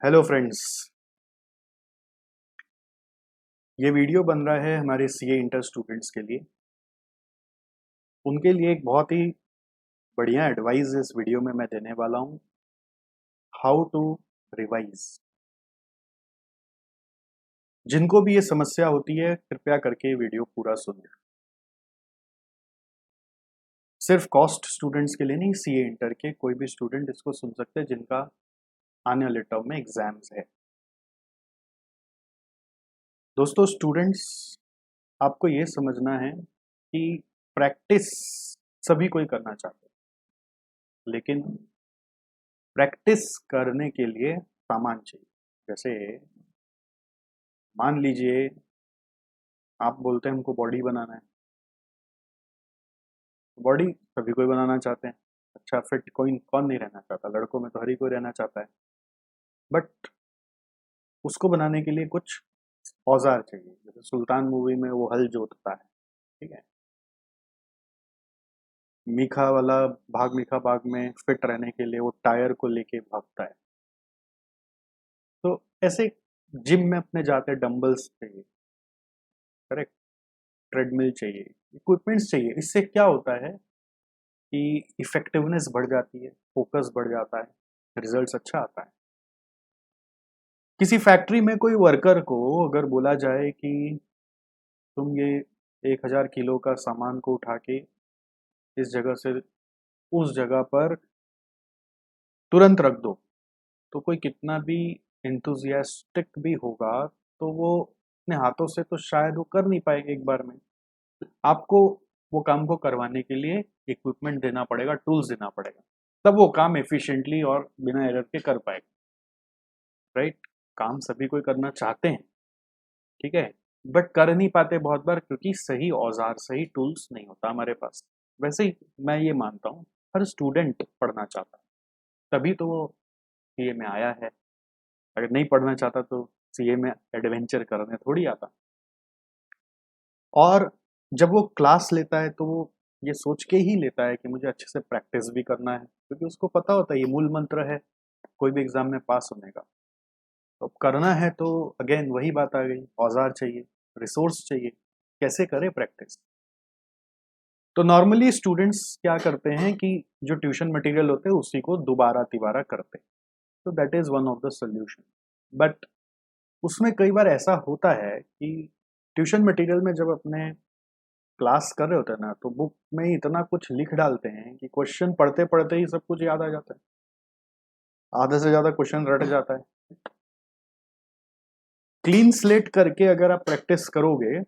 Hello friends. ये video बन रहा है हमारे सीए इंटर स्टूडेंट्स के लिए। उनके लिए एक बहुत ही बढ़िया एडवाइस इस वीडियो में मैं देने वाला हूँ। How to revise. जिनको भी ये समस्या होती है कृपया करके ये वीडियो पूरा सुनिए। सिर्फ कॉस्ट स्टूडेंट्स के लिए नहीं, सीए इंटर के कोई भी स्टूडेंट इसको सुन सकते हैं जिनका आने वाले टर्म में एग्जाम्स है। दोस्तों स्टूडेंट्स, आपको ये समझना है कि प्रैक्टिस सभी कोई करना चाहते हैं, लेकिन प्रैक्टिस करने के लिए सामान चाहिए। जैसे मान लीजिए आप बोलते हैं हमको बॉडी बनाना है। बॉडी सभी कोई बनाना चाहते हैं। अच्छा फिट कोई कौन नहीं रहना चाहता, लड़कों में तो हर ही कोई रहना चाहता है। बट उसको बनाने के लिए कुछ औजार चाहिए। जैसे सुल्तान मूवी में वो हल जोतता है, ठीक है। मीठा वाला भाग, मीठा भाग में फिट रहने के लिए वो टायर को लेके भागता है। तो ऐसे जिम में अपने जाते डंबल्स चाहिए, करेक्ट, ट्रेडमिल चाहिए, इक्विपमेंट्स चाहिए। इससे क्या होता है कि इफेक्टिवनेस बढ़ जाती है, फोकस बढ़ जाता है, रिजल्ट्स अच्छा आता है। किसी फैक्ट्री में कोई वर्कर को अगर बोला जाए कि तुम ये 1,000 किलो का सामान को उठा के इस जगह से उस जगह पर तुरंत रख दो, तो कोई कितना भी इंथुजियास्टिक भी होगा तो वो अपने हाथों से तो शायद वो कर नहीं पाएगा एक बार में। आपको वो काम को करवाने के लिए इक्विपमेंट देना पड़ेगा, टूल्स देना पड़ेगा, तब वो काम एफिशिएंटली और बिना एरर के कर पाएगा। राइट। काम सभी कोई करना चाहते हैं, ठीक है, बट कर नहीं पाते बहुत बार क्योंकि सही औजार, सही टूल्स नहीं होता हमारे पास। वैसे ही मैं ये मानता हूँ हर स्टूडेंट पढ़ना चाहता है, तभी तो वो सीए में आया है। अगर नहीं पढ़ना चाहता तो सीए में एडवेंचर करने थोड़ी आता। और जब वो क्लास लेता है तो वो ये सोच के ही लेता है कि मुझे अच्छे से प्रैक्टिस भी करना है, क्योंकि उसको पता होता है ये मूल मंत्र है कोई भी एग्जाम में पास होने का। तो अब करना है तो अगेन वही बात आ गई, औजार चाहिए, रिसोर्स चाहिए। कैसे करें प्रैक्टिस? तो नॉर्मली स्टूडेंट्स क्या करते हैं कि जो ट्यूशन मटेरियल होते हैं उसी को दोबारा तिबारा करते हैं। तो that is one of the solution. But उसमें कई बार ऐसा होता है कि ट्यूशन मटेरियल में जब अपने क्लास कर रहे होते हैं ना, तो बुक में ही इतना कुछ लिख डालते हैं कि क्वेश्चन पढ़ते पढ़ते ही सब कुछ याद आ जाता है, आधे से ज्यादा क्वेश्चन रट जाता है। क्लीन स्लेट करके अगर आप प्रैक्टिस करोगे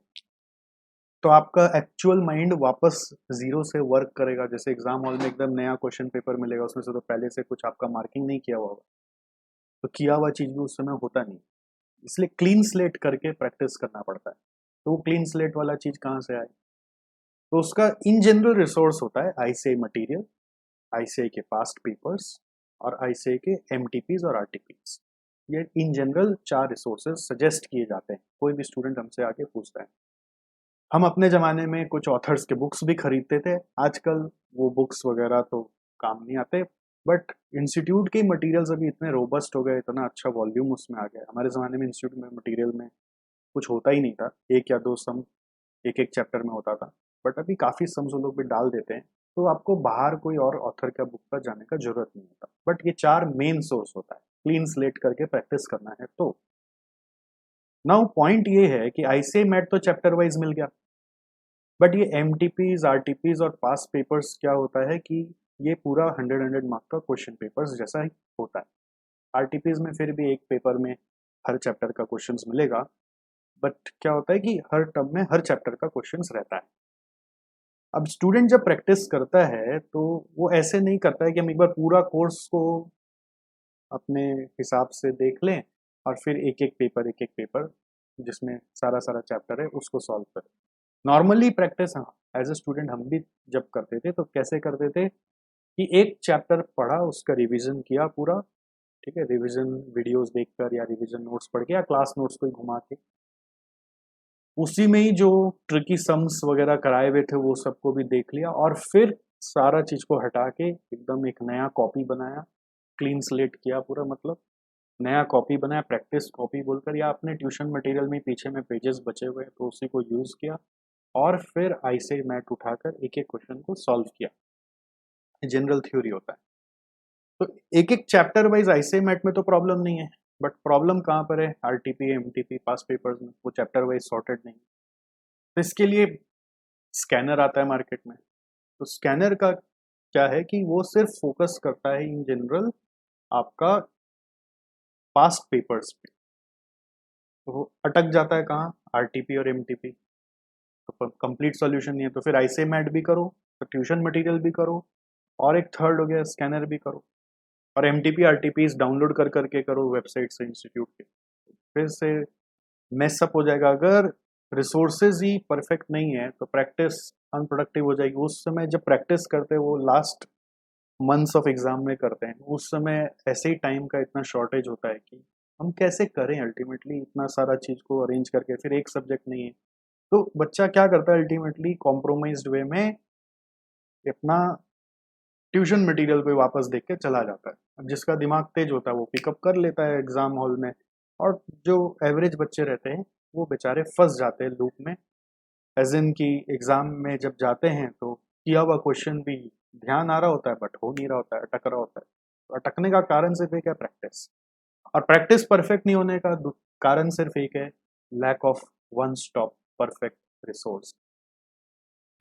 तो आपका एक्चुअल माइंड वापस जीरो से वर्क करेगा। जैसे एग्जाम हॉल में एकदम नया क्वेश्चन पेपर मिलेगा, उसमें से तो पहले से कुछ आपका मार्किंग नहीं किया हुआ होगा, तो किया हुआ चीज भी उस समय होता नहीं। इसलिए क्लीन स्लेट करके प्रैक्टिस करना पड़ता है। तो वो क्लीन स्लेट वाला चीज कहाँ से आए? तो उसका इन जनरल रिसोर्स होता है आईसीआई मटेरियल, आईसीआई के पास्ट पेपर्स और आईसीआई के एमटीपीज और आरटीपीज। ये इन जनरल 4 रिसोर्सेज सजेस्ट किए जाते हैं। कोई भी स्टूडेंट हमसे आके पूछता है। हम अपने ज़माने में कुछ ऑथर्स के बुक्स भी खरीदते थे। आजकल वो बुक्स वगैरह तो काम नहीं आते। बट इंस्टीट्यूट के मटेरियल्स अभी इतने रोबस्ट हो गए, इतना अच्छा वॉल्यूम उसमें आ गया। हमारे ज़माने में इंस्टीट्यूट में मटेरियल में कुछ होता ही नहीं था, 1 या 2 सम एक एक चैप्टर में होता था। बट अभी काफ़ी सम्स वो लोग भी डाल देते हैं, तो आपको बाहर कोई और ऑथर का बुक पर जाने का जरूरत नहीं होता। बट ये 4 मेन सोर्स होता है, क्लीन स्लेट करके प्रैक्टिस करना है तो। नाउ पॉइंट ये है कि आईसीआई मैट तो चैप्टर वाइज मिल गया, बट ये एमटीपीज आरटीपीज और पास पेपर्स क्या होता है कि ये पूरा 100 मार्क का क्वेश्चन पेपर्स जैसा ही होता है। आरटीपीज में फिर भी एक पेपर में हर चैप्टर का क्वेश्चंस मिलेगा, बट क्या होता है कि हर टर्म में हर चैप्टर का क्वेश्चंस रहता है। अब स्टूडेंट जब प्रैक्टिस करता है तो वो ऐसे नहीं करता है कि हम एक बार पूरा कोर्स को अपने हिसाब से देख लें और फिर एक एक पेपर जिसमें सारा सारा चैप्टर है उसको सॉल्व करें। नॉर्मली प्रैक्टिस, हाँ, एज ए स्टूडेंट हम भी जब करते थे तो कैसे करते थे कि एक चैप्टर पढ़ा, उसका रिवीजन किया पूरा, ठीक है, रिवीजन वीडियोस देखकर या रिवीजन नोट्स पढ़ के या क्लास नोट्स को ही घुमा के उसी में ही जो ट्रिकी सम्स वगैरह कराए हुए थे वो सबको भी देख लिया, और फिर सारा चीज को हटा के एकदम एक नया कॉपी बनाया, क्लीन स्लेट किया पूरा, मतलब नया कॉपी बनाया प्रैक्टिस कॉपी बोलकर, या अपने ट्यूशन मटेरियल में पीछे में पेजेस बचे हुए तो उसी को यूज़ किया और फिर आईसीआई मैट उठाकर एक एक क्वेश्चन को सॉल्व किया। जनरल थ्योरी होता है। तो एक एक चैप्टर वाइज आईसीआई मैट में तो प्रॉब्लम नहीं है, बट प्रॉब्लम कहाँ पर है, आरटीपी एमटीपी पास पेपर्स में वो चैप्टर वाइज सॉर्टेड नहीं। तो इसके लिए स्कैनर आता है मार्केट में। तो स्कैनर का क्या है कि वो सिर्फ फोकस करता है इन जनरल आपका पास्ट पेपर्स पे। तो वो अटक जाता है कहाँ, आरटीपी और एमटीपी। तो कंप्लीट सॉल्यूशन नहीं है, तो फिर आईसीआई मैट भी करो, तो ट्यूशन मटेरियल भी करो, और एक थर्ड हो गया स्कैनर भी करो, और एमटीपी आरटीपीज डाउनलोड कर करके करो वेबसाइट से इंस्टीट्यूट के। फिर से मेसअप हो जाएगा। अगर रिसोर्सेज ही परफेक्ट नहीं है तो प्रैक्टिस अनप्रोडक्टिव हो जाएगी। उस समय जब प्रैक्टिस करते हैं वो लास्ट मंथ्स ऑफ एग्जाम में करते हैं, उस समय ऐसे ही टाइम का इतना शॉर्टेज होता है कि हम कैसे करें अल्टीमेटली इतना सारा चीज को अरेंज करके, फिर एक सब्जेक्ट नहीं है। तो बच्चा क्या करता है अल्टीमेटली कॉम्प्रोमाइज्ड वे में अपना ट्यूशन मटेरियल पे वापस देख के चला जाता है। अब जिसका दिमाग तेज होता है वो पिकअप कर लेता है एग्जाम हॉल में, और जो एवरेज बच्चे रहते हैं वो बेचारे फंस जाते हैं लूप में। एज इन की एग्जाम में जब जाते हैं तो किया हुआ क्वेश्चन भी ध्यान आ रहा होता है बट हो नहीं रहा होता है, अटक रहा होता है। तो अटकने का कारण सिर्फ एक है, प्रैक्टिस। और प्रैक्टिस परफेक्ट नहीं होने का कारण सिर्फ एक है, lack of one stop perfect resource.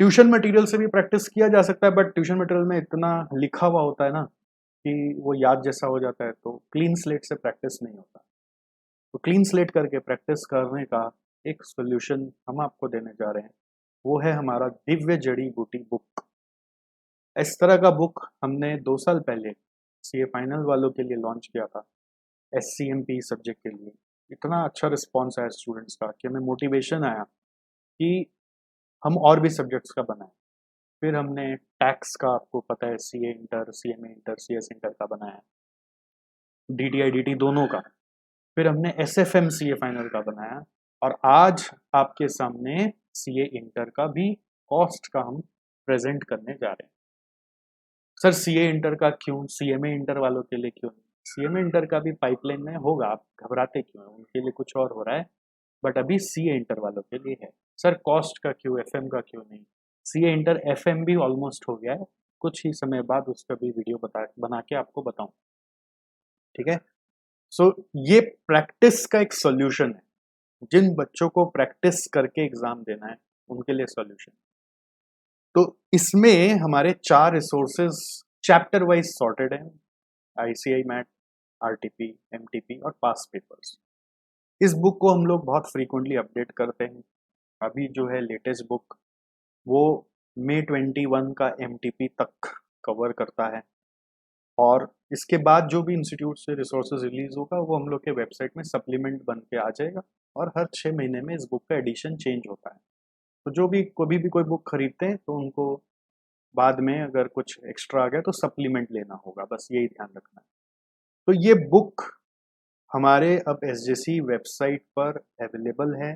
Tuition material से भी प्रैक्टिस किया जा सकता है, बट ट्यूशन मटेरियल में इतना लिखा हुआ होता है ना कि वो याद जैसा हो जाता है, तो क्लीन स्लेट से प्रैक्टिस नहीं होता। तो क्लीन स्लेट करके प्रैक्टिस करने का एक सोल्यूशन हम आपको देने जा रहे हैं, वो है हमारा दिव्य जड़ी बूटी बुक। इस तरह का बुक हमने 2 साल पहले सीए फाइनल वालों के लिए लॉन्च किया था, एससीएमपी सब्जेक्ट के लिए। इतना अच्छा रिस्पॉन्स आया स्टूडेंट्स का कि हमें मोटिवेशन आया कि हम और भी सब्जेक्ट्स का बनाएं। फिर हमने टैक्स का, आपको पता है, CA inter, CMA inter, CS inter का बनाया, डीटीआई डीटी दोनों का। फिर हमने एसएफएम सीए फाइनल का बनाया, और आज आपके सामने सीए इंटर का भी कॉस्ट का हम प्रेजेंट करने जा रहे हैं। सर सीए इंटर का क्यों, सीएमए इंटर वालों के लिए क्यों नहीं? सीएमए इंटर का भी पाइपलाइन में होगा, आप घबराते क्यों हैं, उनके लिए कुछ और हो रहा है, बट अभी सीए इंटर वालों के लिए है। सर कॉस्ट का क्यों, एफएम का क्यों नहीं? सीए इंटर एफएम भी ऑलमोस्ट हो गया है, कुछ ही समय बाद उसका भी वीडियो बना के आपको बताऊं। ठीक है, सो ये प्रैक्टिस का एक सॉल्यूशन है। जिन बच्चों को प्रैक्टिस करके एग्जाम देना है उनके लिए सॉल्यूशन। तो इसमें हमारे 4 रिसोर्सेज चैप्टर वाइज सॉर्टेड हैं, आईसीआई मैट, आरटीपी, एमटीपी और पास पेपर्स। इस बुक को हम लोग बहुत फ्रीक्वेंटली अपडेट करते हैं। अभी जो है लेटेस्ट बुक वो मई 21 का एमटीपी तक कवर करता है, और इसके बाद जो भी इंस्टीट्यूट से रिसोर्सेज रिलीज होगा वो हम लोग के वेबसाइट में सप्लीमेंट बन के आ जाएगा, और हर 6 महीने में इस बुक का एडिशन चेंज होता है। तो जो भी कभी भी कोई बुक खरीदते हैं तो उनको बाद में अगर कुछ एक्स्ट्रा आ गया तो सप्लीमेंट लेना होगा, बस यही ध्यान रखना है। तो ये बुक हमारे अब एसजेसी वेबसाइट पर अवेलेबल है।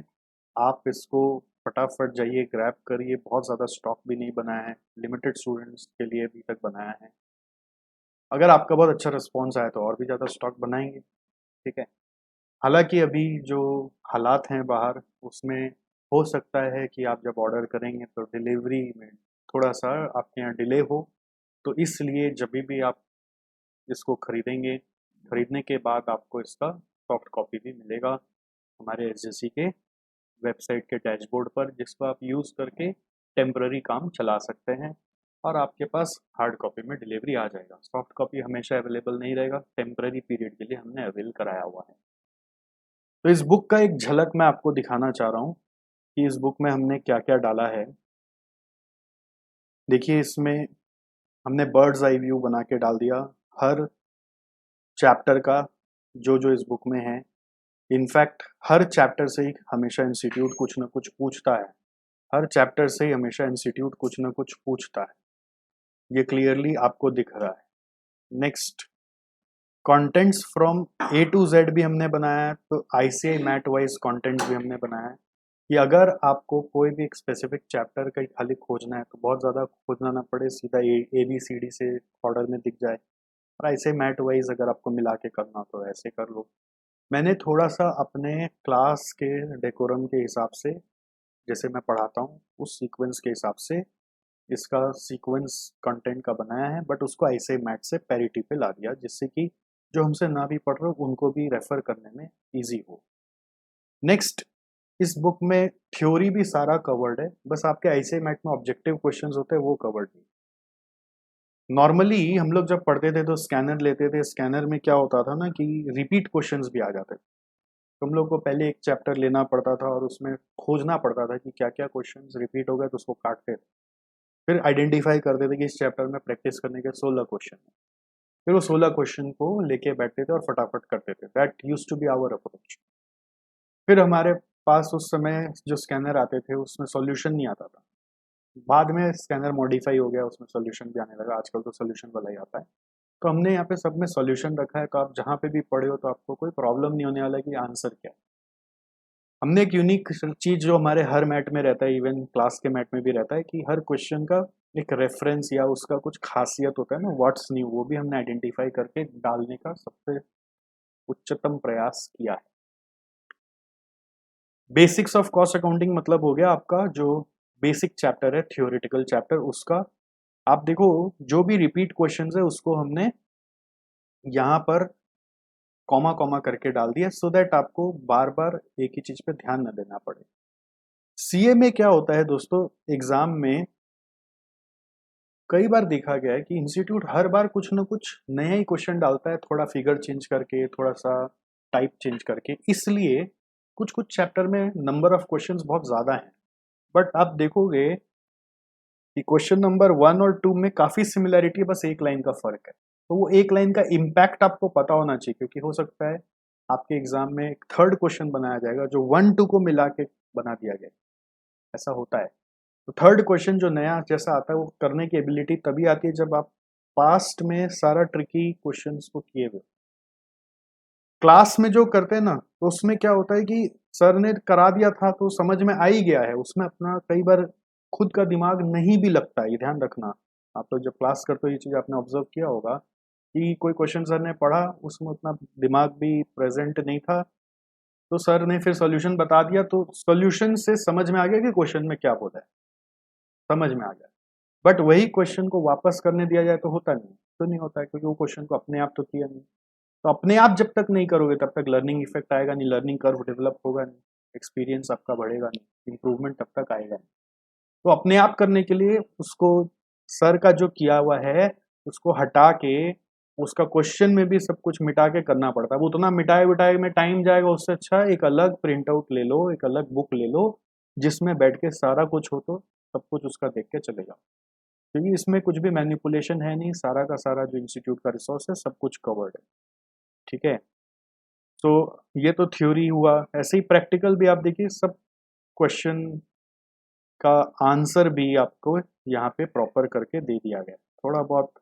आप इसको फटाफट जाइए ग्रैब करिए, बहुत ज़्यादा स्टॉक भी नहीं बनाया है, लिमिटेड स्टूडेंट्स के लिए अभी तक बनाया है। अगर आपका बहुत अच्छा रिस्पॉन्स आया तो और भी ज़्यादा स्टॉक बनाएंगे। ठीक है, हालांकि अभी जो हालात हैं बाहर उसमें हो सकता है कि आप जब ऑर्डर करेंगे तो डिलीवरी में थोड़ा सा आपके यहाँ डिले हो, तो इसलिए जब भी आप इसको खरीदेंगे, खरीदने के बाद आपको इसका सॉफ्ट कॉपी भी मिलेगा हमारे एसजेसी के वेबसाइट के डैशबोर्ड पर, जिसको आप यूज़ करके टेम्प्ररी काम चला सकते हैं, और आपके पास हार्ड कॉपी में डिलीवरी आ जाएगा। सॉफ्ट कॉपी हमेशा अवेलेबल नहीं रहेगा, टेम्प्ररी पीरियड के लिए हमने अवेल कराया हुआ है। तो इस बुक का एक झलक मैं आपको दिखाना चाह रहा हूँ कि इस बुक में हमने क्या क्या डाला है। देखिए इसमें हमने बर्ड्स आई व्यू बना के डाल दिया हर चैप्टर का, जो जो इस बुक में है। इनफैक्ट हर चैप्टर से ही हमेशा इंस्टीट्यूट कुछ ना कुछ पूछता है, हर चैप्टर से ही हमेशा इंस्टीट्यूट कुछ ना कुछ पूछता है, ये क्लियरली आपको दिख रहा है। Next, contents from A to Z भी हमने बनाया है, तो आईसीआई मैट वाइज कंटेंट्स भी हमने बनाया है कि अगर आपको कोई भी एक स्पेसिफिक चैप्टर का ही खाली खोजना है तो बहुत ज़्यादा खोजना ना पड़े, सीधा ए बी सी डी से ऑर्डर में दिख जाए। और ऐसे मैट वाइज अगर आपको मिला के करना तो ऐसे कर लो। मैंने थोड़ा सा अपने क्लास के डेकोरम के हिसाब से, जैसे मैं पढ़ाता हूँ उस सीक्वेंस के हिसाब से इसका सीक्वेंस कंटेंट का बनाया है, बट उसको ऐसे मैट से पैरिटी पे ला दिया जिससे कि जो हमसे ना भी पढ़ रहे हो उनको भी रेफर करने में इजी हो। नेक्स्ट, इस बुक में थ्योरी भी सारा कवर्ड है, बस आपके ऐसे मैट में ऑब्जेक्टिव क्वेश्चंस होते हैं वो कवर्ड नहीं। नॉर्मली हम लोग जब पढ़ते थे तो स्कैनर लेते थे, स्कैनर में क्या होता था ना कि रिपीट क्वेश्चंस भी आ जाते थे। तुम लोग को पहले एक चैप्टर लेना पड़ता था और उसमें खोजना पड़ता था कि क्या क्या क्वेश्चंस रिपीट हो गए, तो उसको काटते थे, फिर आइडेंटिफाई करते थे कि इस चैप्टर में प्रैक्टिस करने के 16 क्वेश्चन है, फिर वो 16 क्वेश्चन को लेके बैठते थे और फटाफट करते थे। That use to be our approach. फिर हमारे पास उस समय जो स्कैनर आते थे उसमें सॉल्यूशन नहीं आता था, बाद में स्कैनर मॉडिफाई हो गया, उसमें सॉल्यूशन भी आने लगा, आजकल तो सॉल्यूशन वाला ही आता है। तो हमने यहाँ पे सब में सॉल्यूशन रखा है, तो आप जहाँ पे भी पढ़े हो तो आपको कोई प्रॉब्लम नहीं होने वाला कि आंसर क्या है। हमने एक यूनिक चीज जो हमारे हर मैट में रहता है, इवन क्लास के मैट में भी रहता है, कि हर क्वेश्चन का एक रेफरेंस या उसका कुछ खासियत होता है ना, व्हाट्स न्यू, वो भी हमने आइडेंटिफाई करके डालने का सबसे उच्चतम प्रयास किया है। बेसिक्स ऑफ कॉस्ट अकाउंटिंग मतलब हो गया आपका जो बेसिक चैप्टर है, थियोरेटिकल चैप्टर, उसका आप देखो जो भी रिपीट क्वेश्चंस है उसको हमने यहाँ पर कॉमा कॉमा करके डाल दिया, सो दैट आपको बार बार एक ही चीज पे ध्यान न देना पड़े। सीए में क्या होता है दोस्तों, एग्जाम में कई बार देखा गया है कि इंस्टीट्यूट हर बार कुछ ना कुछ नया ही क्वेश्चन डालता है, थोड़ा फिगर चेंज करके, थोड़ा सा टाइप चेंज करके, इसलिए कुछ कुछ चैप्टर में नंबर ऑफ क्वेश्चंस बहुत ज्यादा हैं। बट आप देखोगे कि क्वेश्चन नंबर 1 और 2 में काफी सिमिलैरिटी है, बस एक लाइन का फर्क है। तो वो एक लाइन का इम्पैक्ट आपको पता होना चाहिए, क्योंकि हो सकता है आपके एग्जाम में एक थर्ड क्वेश्चन बनाया जाएगा जो 1 2 को मिला के बना दिया गया, ऐसा होता है। तो थर्ड क्वेश्चन जो नया जैसा आता है वो करने की एबिलिटी तभी आती है जब आप पास्ट में सारा ट्रिकी क्वेश्चंस को किए हुए। क्लास में जो करते हैं ना, तो उसमें क्या होता है कि सर ने करा दिया था तो समझ में आ ही गया है, उसमें अपना कई बार खुद का दिमाग नहीं भी लगता है, ये ध्यान रखना। आप लोग जब क्लास करते हो ये चीज आपने ऑब्जर्व किया होगा कि कोई क्वेश्चन सर ने पढ़ा, उसमें उतना दिमाग भी प्रेजेंट नहीं था, तो सर ने फिर सॉल्यूशन बता दिया, तो सॉल्यूशन से समझ में आ गया कि क्वेश्चन में क्या बोला है, समझ में आ गया। बट वही क्वेश्चन को वापस करने दिया जाए तो होता नहीं, तो नहीं होता है, क्योंकि वो क्वेश्चन को अपने आप तो किया नहीं। तो अपने आप जब तक नहीं करोगे तब तक लर्निंग इफेक्ट आएगा नहीं, लर्निंग कर्व डेवलप होगा नहीं, एक्सपीरियंस आपका बढ़ेगा नहीं, इंप्रूवमेंट तब तक आएगा नहीं। तो अपने आप करने के लिए उसको सर का जो किया हुआ है उसको हटा के उसका क्वेश्चन में भी सब कुछ मिटा के करना पड़ता है। वो उतना मिटाए बिटाए में टाइम जाएगा, उससे अच्छा एक अलग प्रिंट आउट ले लो, एक अलग बुक ले लो जिसमें बैठ के सारा कुछ हो, तो सब कुछ उसका देख के चले जाओ, क्योंकि इसमें कुछ भी मैनिपुलेशन है नहीं, सारा का सारा जो इंस्टीट्यूट का रिसोर्स है सब कुछ कवर्ड है। ठीक है, तो ये तो थ्योरी हुआ, ऐसे ही प्रैक्टिकल भी आप देखिए, सब क्वेश्चन का आंसर भी आपको यहाँ पे प्रॉपर करके दे दिया गया। थोड़ा बहुत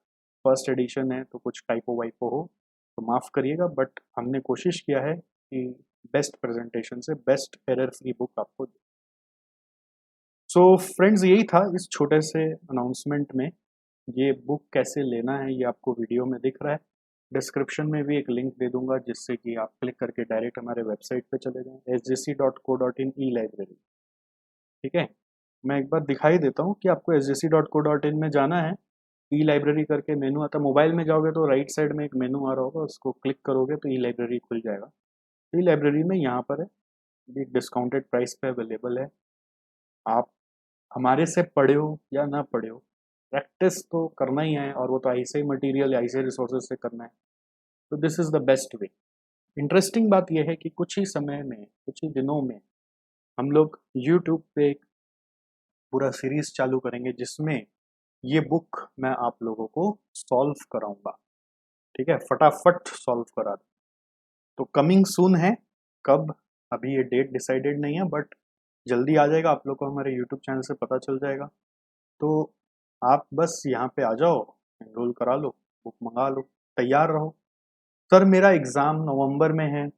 फर्स्ट एडिशन है तो कुछ टाइपो वाइपो हो तो माफ़ करिएगा, बट हमने कोशिश किया है कि बेस्ट प्रेजेंटेशन से बेस्ट एरर फ्री बुक आपको दे। सो फ्रेंड्स, यही था इस छोटे से अनाउंसमेंट में। ये बुक कैसे लेना है ये आपको वीडियो में दिख रहा है, डिस्क्रिप्शन में भी एक लिंक दे दूंगा जिससे कि आप क्लिक करके डायरेक्ट हमारे वेबसाइट पे चले जाएं, sjc.co.in ई लाइब्रेरी। ठीक है, मैं एक बार दिखाई देता हूँ कि आपको sjc.co.in में जाना है, ई लाइब्रेरी करके मेनू आता है, मोबाइल में जाओगे तो राइट साइड में एक मेनू आ रहा होगा, उसको क्लिक करोगे तो ई लाइब्रेरी खुल जाएगा। ई लाइब्रेरी में यहाँ पर है, ये डिस्काउंटेड प्राइस पे अवेलेबल है। आप हमारे से पढ़े हो या ना पढ़े हो, प्रैक्टिस तो करना ही है, और वो तो ऐसे ही मटेरियल ऐसे रिसोर्सेज से करना है, तो this is the best way. Interesting बात यह है कि कुछ ही समय में, कुछ ही दिनों में हम लोग यूट्यूब पे एक पूरा सीरीज चालू करेंगे जिसमें ये बुक मैं आप लोगों को सॉल्व कराऊंगा। ठीक है, फटाफट सॉल्व करा दूं। तो कमिंग सून है, कब, अभी ये डेट डिसाइडेड नहीं है, बट जल्दी आ जाएगा, आप लोग को हमारे यूट्यूब चैनल से पता चल जाएगा। तो आप बस यहाँ पे आ जाओ, एनरोल करा लो, बुक मंगा लो, तैयार रहो। सर मेरा एग्ज़ाम नवंबर में है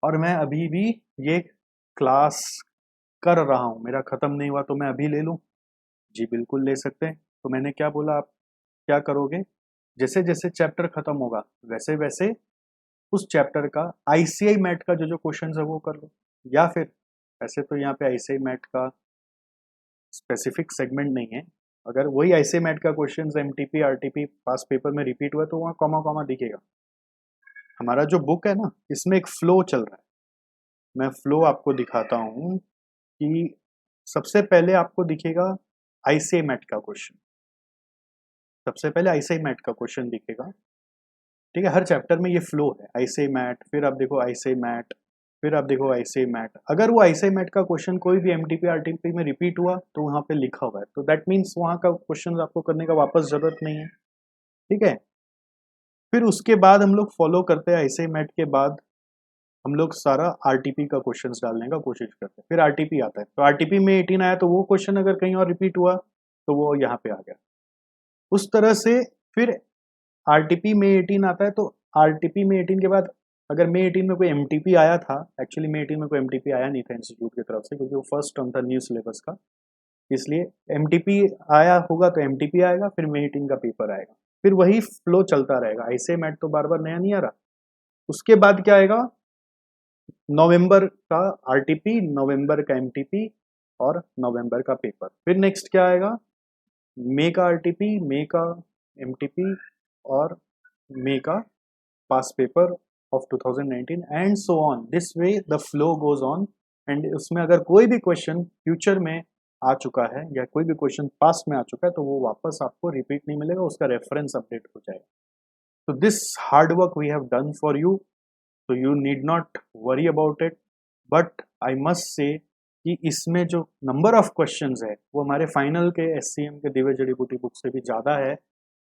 और मैं अभी भी ये क्लास कर रहा हूँ, मेरा ख़त्म नहीं हुआ, तो मैं अभी ले लूँ? जी बिल्कुल ले सकते हैं। तो मैंने क्या बोला, आप क्या करोगे, जैसे जैसे चैप्टर खत्म होगा वैसे वैसे उस चैप्टर का आईसीआई मैट का जो जो क्वेश्चन है वो कर लो, या फिर ऐसे तो यहाँ पे आईसीआई मैट का स्पेसिफिक सेगमेंट नहीं है, अगर वही आईसीआई मैट का क्वेश्चन एमटीपी आरटीपी पास पेपर में रिपीट हुआ तो वहाँ कॉमा कॉमा दिखेगा। हमारा जो बुक है ना इसमें एक फ्लो चल रहा है, मैं फ्लो आपको दिखाता हूँ कि सबसे पहले आपको दिखेगा आईसीआई मैट का क्वेश्चन, सबसे पहले आईसीआई मैट का क्वेश्चन दिखेगा, ठीक है। हर चैप्टर में ये फ्लो है, आईसीआई मैट, फिर आप देखो आईसीआई मैट, फिर आप देखो आईसीआई मैट। अगर वो आईसीआई मैट का क्वेश्चन कोई भी एमटीपी आरटीपी में रिपीट हुआ तो वहाँ पे लिखा हुआ है, तो दैट मीन्स वहाँ का क्वेश्चन आपको करने का वापस जरूरत नहीं है, ठीक है। फिर उसके बाद हम लोग फॉलो करते हैं, आईसीआई मैट के बाद हम लोग सारा आरटीपी का क्वेश्चंस डालने का कोशिश करते हैं, फिर आरटीपी आता है, तो आरटीपी में 18 आया तो वो क्वेश्चन अगर कहीं और रिपीट हुआ तो वो यहाँ पे आ गया। उस तरह से फिर आरटीपी में 18 आता है, तो आरटीपी में 18 के बाद अगर मे 18 में कोई एमटीपी आया था, एक्चुअली मे 18 में कोई एमटीपी आया नहीं था इंस्टीट्यूट की तरफ से क्योंकि वो फर्स्ट टर्म था न्यू सिलेबस का, इसलिए एमटीपी आया होगा तो एमटीपी आएगा, फिर मे 18 का पेपर आएगा, फिर वही फ्लो चलता रहेगा। ऐसे मैट तो बार बार नया नहीं आ रहा। उसके बाद क्या आएगा, नवंबर का आरटीपी, नवंबर का एमटीपी और नवंबर का पेपर। फिर नेक्स्ट क्या आएगा, मे का आरटीपी, मे का एमटीपी और मे का past paper of 2019 and so on, this way the flow goes on. And उसमें अगर कोई भी क्वेश्चन फ्यूचर में आ चुका है या कोई भी क्वेश्चन पास्ट में आ चुका है तो वो वापस आपको रिपीट नहीं मिलेगा, उसका रेफरेंस अपडेट हो जाएगा। तो this hard work we have done for you, so you need not worry about it, but I must say कि इसमें जो नंबर ऑफ क्वेश्चंस है वो हमारे फाइनल के एससीएम के दिव्य जड़ी बूटी बुक से भी ज़्यादा है,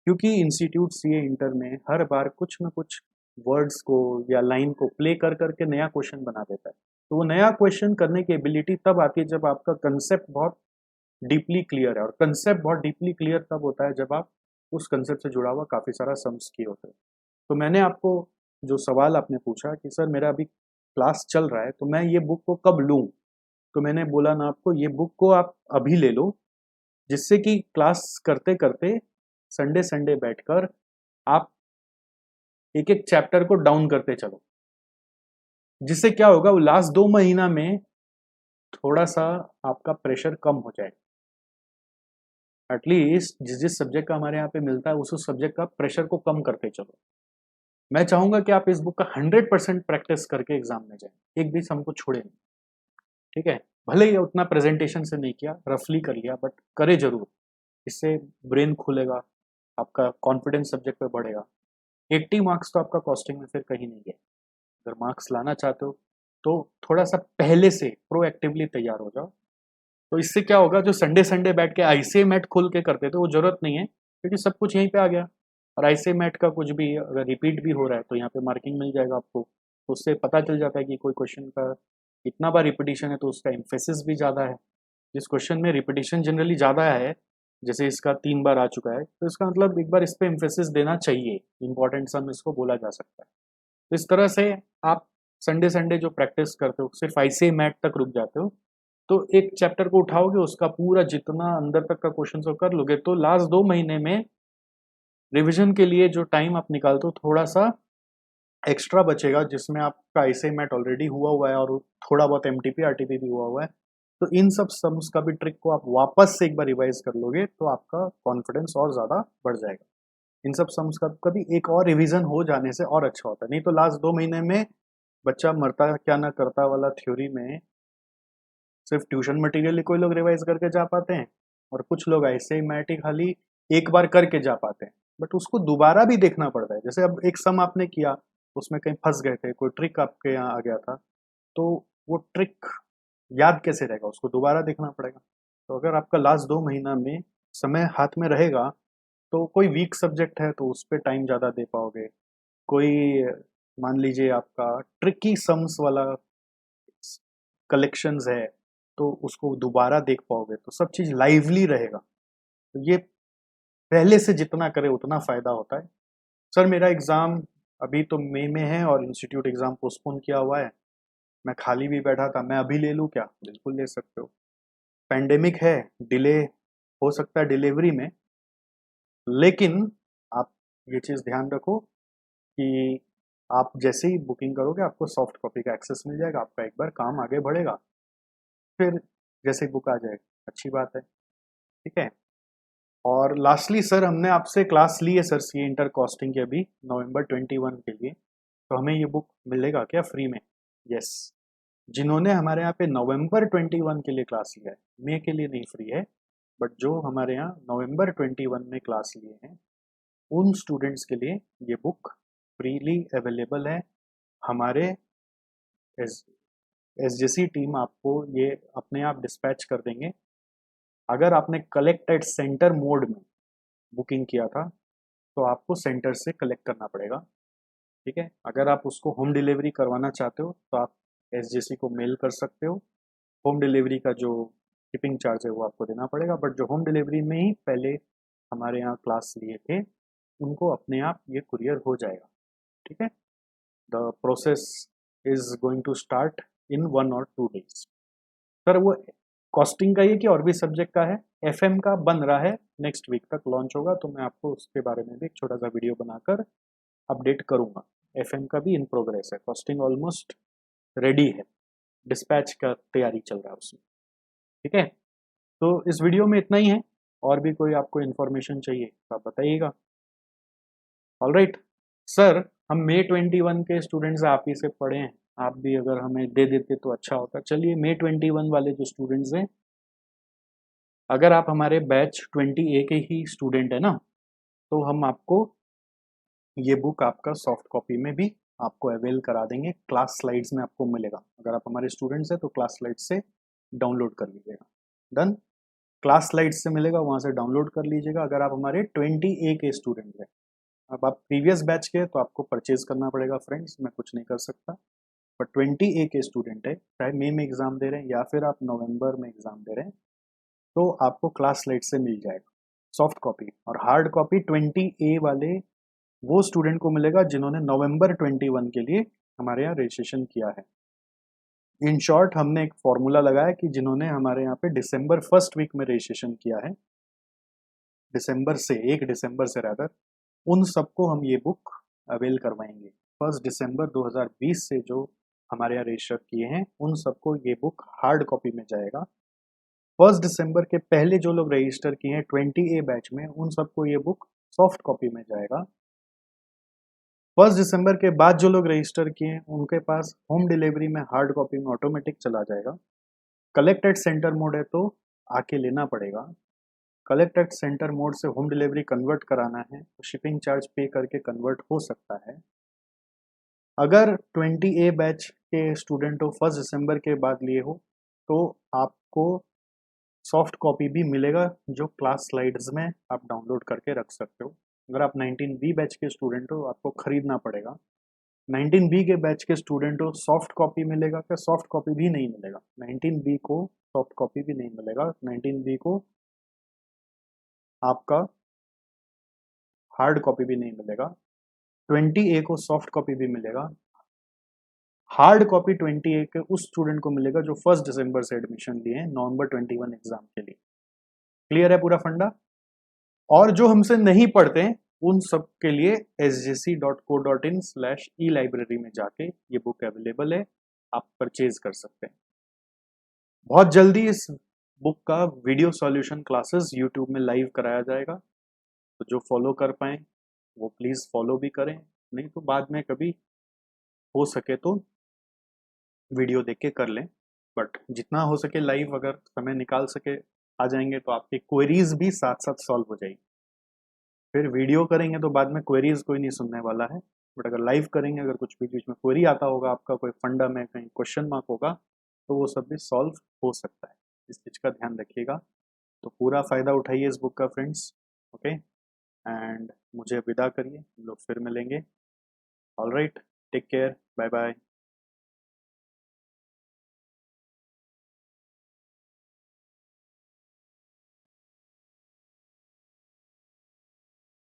क्योंकि इंस्टीट्यूट सीए इंटर में हर बार कुछ न कुछ वर्ड्स को या लाइन को प्ले कर करके नया क्वेश्चन बना देता है। तो वो नया क्वेश्चन करने की एबिलिटी तब आती है जब आपका कंसेप्ट बहुत डीपली क्लियर है, और कंसेप्ट बहुत डीपली क्लियर तब होता है जब आप उस कंसेप्ट से जुड़ा हुआ काफ़ी सारा सम्स किए होते हैं। तो मैंने आपको जो सवाल आपने पूछा कि सर मेरा अभी क्लास चल रहा है तो मैं ये बुक को कब लूँ, तो मैंने बोला ना आपको ये बुक को आप अभी ले लो, जिससे कि क्लास करते करते संडे संडे बैठकर आप एक एक चैप्टर को डाउन करते चलो, जिससे क्या होगा वो लास्ट 2 महीना में थोड़ा सा आपका प्रेशर कम हो जाएगा। एटलीस्ट जिस जिस सब्जेक्ट का हमारे यहाँ पे मिलता है उस सब्जेक्ट का प्रेशर को कम करते चलो। मैं चाहूंगा कि आप इस बुक का 100% प्रैक्टिस करके एग्जाम में जाएं, एक भी हमको छोड़े नहीं, ठीक है। भले ही उतना प्रेजेंटेशन से नहीं किया, रफली कर लिया, बट करे जरूर, इससे ब्रेन खुलेगा, आपका कॉन्फिडेंस सब्जेक्ट पे बढ़ेगा। 80 मार्क्स तो आपका कॉस्टिंग में फिर कहीं नहीं है। अगर मार्क्स लाना चाहते हो तो थोड़ा सा पहले से प्रोएक्टिवली तैयार हो जाओ। तो इससे क्या होगा, जो संडे संडे बैठ के आईसीआई मैट खोल के करते थे वो जरूरत नहीं है, क्योंकि सब कुछ यहीं पे आ गया। और आईसीआई मैट का कुछ भी अगर रिपीट भी हो रहा है तो यहाँ पे मार्किंग मिल जाएगा आपको, तो उससे पता चल जाता है कि कोई क्वेश्चन का इतना बार रिपीटिशन है तो उसका एम्फेसिस भी ज़्यादा है। जिस क्वेश्चन में रिपीटिशन जनरली ज़्यादा है, जैसे इसका 3 बार आ चुका है, तो इसका मतलब एक बार इस पर एम्फेसिस देना चाहिए, इंपॉर्टेंट सम इसको बोला जा सकता है। तो इस तरह से आप संडे संडे जो प्रैक्टिस करते हो सिर्फ आईसीआई मैट तक रुक जाते हो, तो एक चैप्टर को उठाओगे, उसका पूरा जितना अंदर तक का क्वेश्चन सब कर लोगे, तो लास्ट 2 महीने में रिवीजन के लिए जो टाइम आप निकालते हो थोड़ा सा एक्स्ट्रा बचेगा, जिसमें आपका आईसीआई मैट ऑलरेडी हुआ है और थोड़ा बहुत एमटीपी आरटीपी भी हुआ है। तो इन सब सम्स का भी ट्रिक को आप वापस से एक बार रिवाइज कर लोगे तो आपका कॉन्फिडेंस और ज़्यादा बढ़ जाएगा। इन सब सम्स का कभी एक और रिवीजन हो जाने से और अच्छा होता है, नहीं तो लास्ट 2 महीने में बच्चा मरता क्या ना करता वाला थ्योरी में सिर्फ ट्यूशन मटेरियल ही कोई लोग रिवाइज करके जा पाते हैं, और कुछ लोग ऐसे ही मैट ही खाली एक बार करके जा पाते हैं, बट उसको दोबारा भी देखना पड़ता है। जैसे अब एक सम आपने किया, उसमें कहीं फंस गए थे, कोई ट्रिक आपके यहाँ आ गया था, तो वो ट्रिक याद कैसे रहेगा, उसको दोबारा देखना पड़ेगा। तो अगर आपका लास्ट 2 महीना में समय हाथ में रहेगा तो कोई वीक सब्जेक्ट है तो उस पर टाइम ज़्यादा दे पाओगे, कोई मान लीजिए आपका ट्रिकी सम्स वाला कलेक्शंस है तो उसको दोबारा देख पाओगे, तो सब चीज़ लाइवली रहेगा। तो ये पहले से जितना करे उतना फ़ायदा होता है। सर मेरा एग्ज़ाम अभी तो मई में है और इंस्टीट्यूट एग्ज़ाम पोस्टपोन किया हुआ है, मैं खाली भी बैठा था, मैं अभी ले लूँ क्या? बिल्कुल ले सकते हो। पैंडेमिक है, डिले हो सकता है डिलीवरी में, लेकिन आप ये चीज़ ध्यान रखो कि आप जैसे ही बुकिंग करोगे आपको सॉफ्ट कॉपी का एक्सेस मिल जाएगा, आपका एक बार काम आगे बढ़ेगा, फिर जैसे ही बुक आ जाएगी अच्छी बात है, ठीक है। और लास्टली सर हमने आपसे क्लास ली है सर सी इंटर कॉस्टिंग के अभी नवंबर 21 के लिए, तो हमें ये बुक मिलेगा क्या फ्री में? यस, जिन्होंने हमारे यहाँ पे नवंबर 21 के लिए क्लास लिया है, मई के लिए नहीं फ्री है, बट जो हमारे यहाँ नवंबर 21 में क्लास लिए हैं उन स्टूडेंट्स के लिए ये बुक फ्रीली अवेलेबल है। हमारे एसजेसी टीम आपको ये अपने आप डिस्पैच कर देंगे। अगर आपने कलेक्ट एट सेंटर मोड में बुकिंग किया था तो आपको सेंटर से कलेक्ट करना पड़ेगा, ठीक है। अगर आप उसको होम डिलीवरी करवाना चाहते हो तो आप एसजेसी को मेल कर सकते हो, होम डिलीवरी का जो शिपिंग चार्ज है वो आपको देना पड़ेगा, बट जो होम डिलीवरी में ही पहले हमारे यहाँ क्लास लिए थे उनको अपने आप ये कुरियर हो जाएगा, ठीक है। The process is going to start in 1 और 2 डेज। सर वो कॉस्टिंग का ही कि और भी सब्जेक्ट का है, एफएम का बन रहा है, नेक्स्ट वीक तक लॉन्च होगा, तो मैं आपको उसके बारे में भी एक छोटा सा वीडियो बनाकर अपडेट करूंगा। एफएम का भी इन प्रोग्रेस है, कॉस्टिंग ऑलमोस्ट रेडी है, डिस्पैच का तैयारी चल रहा है उसमें, ठीक है। तो इस वीडियो में इतना ही है, और भी कोई आपको इन्फॉर्मेशन चाहिए तो आप बताइएगा। ऑलराइट सर, हम मई 21 के स्टूडेंट्स आप ही से पढ़े हैं, आप भी अगर हमें दे देते तो अच्छा होता। चलिए मई 21 वाले जो स्टूडेंट्स हैं, अगर आप हमारे बैच 20A के ही स्टूडेंट है ना, तो हम आपको ये बुक आपका सॉफ्ट कॉपी में भी आपको अवेल करा देंगे, क्लास स्लाइड्स में आपको मिलेगा। अगर आप हमारे स्टूडेंट्स हैं तो क्लास स्लाइड्स से डाउनलोड कर लीजिएगा, डन। क्लास स्लाइड्स से मिलेगा, वहाँ से डाउनलोड कर लीजिएगा। अगर आप हमारे 20A के स्टूडेंट हैं, अब आप प्रीवियस बैच के तो आपको परचेज करना पड़ेगा फ्रेंड्स, मैं कुछ नहीं कर सकता। बट 20A के स्टूडेंट है, चाहे मई में एग्जाम दे रहे हैं या फिर आप नवंबर में एग्जाम दे रहे हैं, तो आपको क्लास स्लाइड से मिल जाएगा सॉफ्ट कॉपी। और हार्ड कॉपी 20A वाले वो स्टूडेंट को मिलेगा जिन्होंने नवंबर 21 के लिए हमारे यहाँ रजिस्ट्रेशन किया है। इन शॉर्ट हमने एक फॉर्मूला लगाया कि जिन्होंने हमारे यहाँ पे दिसंबर फर्स्ट वीक में रजिस्ट्रेशन किया है, दिसंबर से 1 दिसंबर से रादर, उन सबको हम ये बुक अवेल करवाएंगे। 1 दिसंबर 2020 से जो हमारे यहाँ रजिस्टर किए हैं उन सबको ये बुक हार्ड कॉपी में जाएगा। 1 दिसंबर के पहले जो लोग रजिस्टर किए हैं 20A बैच में, उन सबको ये बुक सॉफ्ट कॉपी में जाएगा। 1 दिसंबर के बाद जो लोग रजिस्टर किए हैं उनके पास होम डिलीवरी में हार्ड कॉपी में ऑटोमेटिक चला जाएगा। कलेक्ट एट सेंटर मोड है तो आके लेना पड़ेगा। कलेक्ट एट सेंटर मोड से होम डिलीवरी कन्वर्ट कराना है तो शिपिंग चार्ज पे करके कन्वर्ट हो सकता है। अगर 20A बैच के स्टूडेंट हो 1 दिसंबर के बाद लिए हो तो आपको सॉफ्ट कॉपी भी मिलेगा जो क्लास स्लाइड्स में आप डाउनलोड करके रख सकते हो। अगर आप 19B बैच के स्टूडेंट हो आपको खरीदना पड़ेगा। 19B के बैच के स्टूडेंट हो सॉफ्ट कॉपी मिलेगा क्या? सॉफ्ट कॉपी भी नहीं मिलेगा, 19B को सॉफ्ट कॉपी भी नहीं मिलेगा, 19B को आपका हार्ड कॉपी भी नहीं मिलेगा, 20A को सॉफ्ट कॉपी भी मिलेगा। हार्ड कॉपी 20A के उस स्टूडेंट को मिलेगा जो 1 दिसंबर से एडमिशन लिए हैं नवंबर 21 एग्जाम के लिए। क्लियर है पूरा फंडा? और जो हमसे नहीं पढ़ते हैं उन सब के लिए sjc.co.in/e-library में जाके ये बुक अवेलेबल है, आप परचेज कर सकते हैं। बहुत जल्दी इस बुक का वीडियो सॉल्यूशन क्लासेस यूट्यूब में लाइव कराया जाएगा, तो जो फॉलो कर पाए वो प्लीज़ फॉलो भी करें, नहीं तो बाद में कभी हो सके तो वीडियो देख के कर लें। बट जितना हो सके लाइव अगर समय निकाल सके आ जाएंगे तो आपकी क्वेरीज भी साथ साथ सॉल्व हो जाएगी। फिर वीडियो करेंगे तो बाद में क्वेरीज कोई नहीं सुनने वाला है, बट अगर लाइव करेंगे, अगर कुछ बीच बीच में क्वेरी आता होगा आपका, कोई फंडा में कहीं क्वेश्चन मार्क होगा, तो वो सब भी सॉल्व हो सकता है। इस चीज़ का ध्यान रखिएगा। तो पूरा फ़ायदा उठाइए इस बुक का फ्रेंड्स, ओके। एंड मुझे विदा करिए, हम लोग फिर मिलेंगे। All right, take care, bye bye.